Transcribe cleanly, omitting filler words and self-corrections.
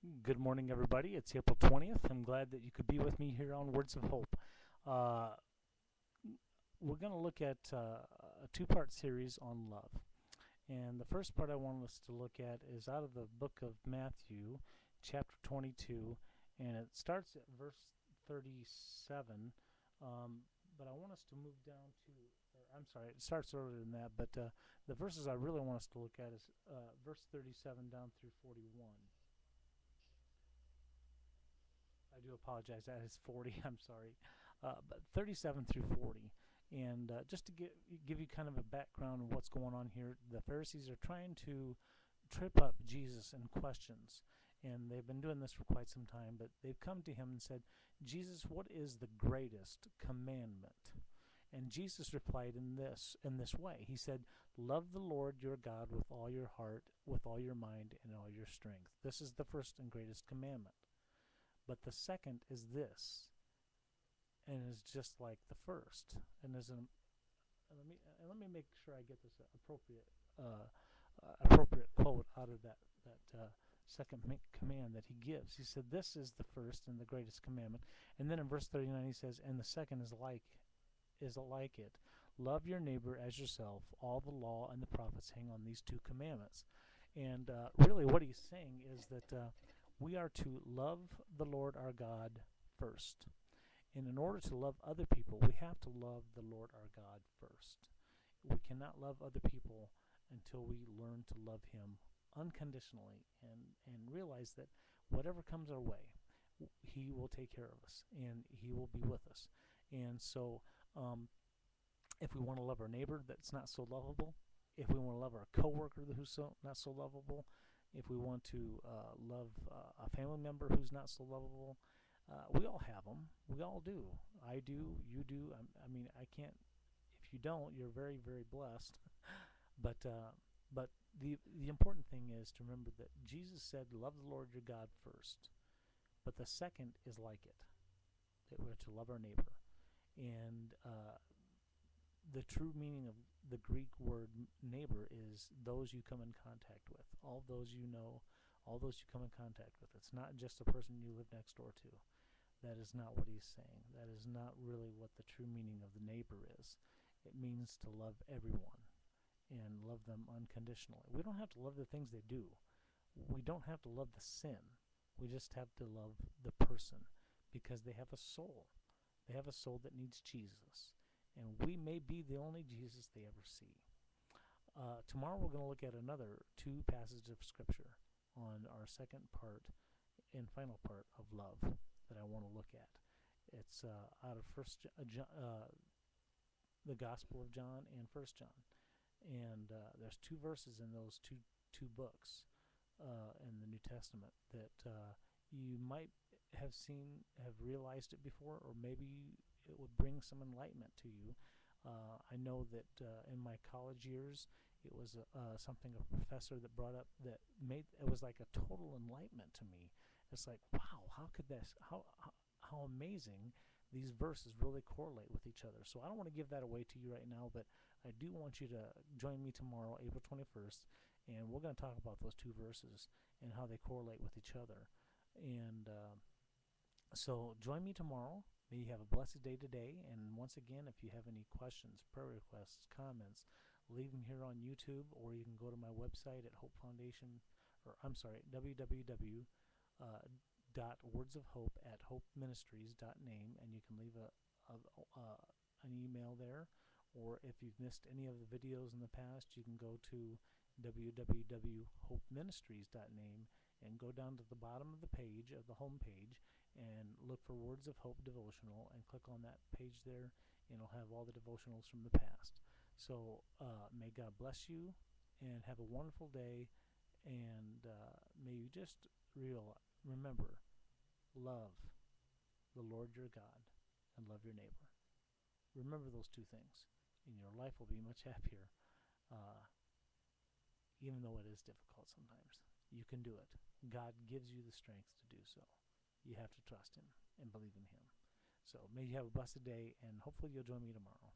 Good morning, everybody. It's April 20th. I'm glad that you could be with me here on Words of Hope. Uh, we're going to look at a two-part series on love. And the first part I want us to look at is out of the book of Matthew, chapter 22, and it starts at verse 37. But I want us to move down to, I'm sorry, it starts earlier than that, but the verses I really want us to look at is verse 37 down through 41. I do apologize. That is 40. I'm sorry, but 37 through 40. And just to give you kind of a background of what's going on here, the Pharisees are trying to trip up Jesus in questions, and they've been doing this for quite some time. But they've come to him and said, "Jesus, what is the greatest commandment?" And Jesus replied in this way. He said, "Love the Lord your God with all your heart, with all your mind, and all your strength. This is the first and greatest commandment. But the second is this, and is just like the first, and is an let me make sure I get this appropriate quote out of that second command that he gives. He said, "This is the first and the greatest commandment," and then in verse 39 he says, "And the second is like it. Love your neighbor as yourself. All the law and the prophets hang on these two commandments." And really, what he's saying is that we are to love the Lord our God first. And in order to love other people, we have to love the Lord our God first. We cannot love other people until we learn to love Him unconditionally and realize that whatever comes our way, He will take care of us and He will be with us. And so, if we want to love our neighbor that's not so lovable, if we want to love our coworker who's not so lovable, if we want to love a family member who's not so lovable, we all have them. We all do. I do. You do. I mean, I can't. If you don't, you're very, very blessed. But the important thing is to remember that Jesus said, "Love the Lord your God first." But the second is like it, that we're to love our neighbor. And the true meaning of the Greek word neighbor is those you come in contact with, all those you know, all those you come in contact with. It's not just a person you live next door to. That is not what he's saying. That is not really what the true meaning of the neighbor is. It means to love everyone and love them unconditionally. We don't have to love the things they do. We don't have to love the sin. We just have to love the person because they have a soul. They have a soul that needs Jesus. And we may be the only Jesus they ever see. Tomorrow we're going to look at another two passages of Scripture on our second part and final part of love that I want to look at. It's out of the Gospel of John and First John, and there's two verses in those two books in the New Testament that you might have realized it before, or maybe it would bring some enlightenment to you. I know that in my college years, it was something a professor that brought up that made it was like a total enlightenment to me. It's like, wow, how amazing these verses really correlate with each other. So I don't want to give that away to you right now, but I do want you to join me tomorrow, April 21st, and we're going to talk about those two verses and how they correlate with each other. And so join me tomorrow. May you have a blessed day today. And once again, if you have any questions, prayer requests, comments, leave them here on YouTube, or you can go to my website at Hope Foundation, or I'm sorry, www.wordsofhope@hopeministries.name, and you can leave an email there. Or if you've missed any of the videos in the past, you can go to www.hopeministries.name and go down to the bottom of the page, of the home page, and look for Words of Hope Devotional and click on that page there, and it'll have all the devotionals from the past. So may God bless you and have a wonderful day, and may you just remember, love the Lord your God and love your neighbor. Remember those two things, and your life will be much happier, even though it is difficult sometimes. You can do it. God gives you the strength to do so. You have to trust Him and believe in Him. So may you have a blessed day, and hopefully you'll join me tomorrow.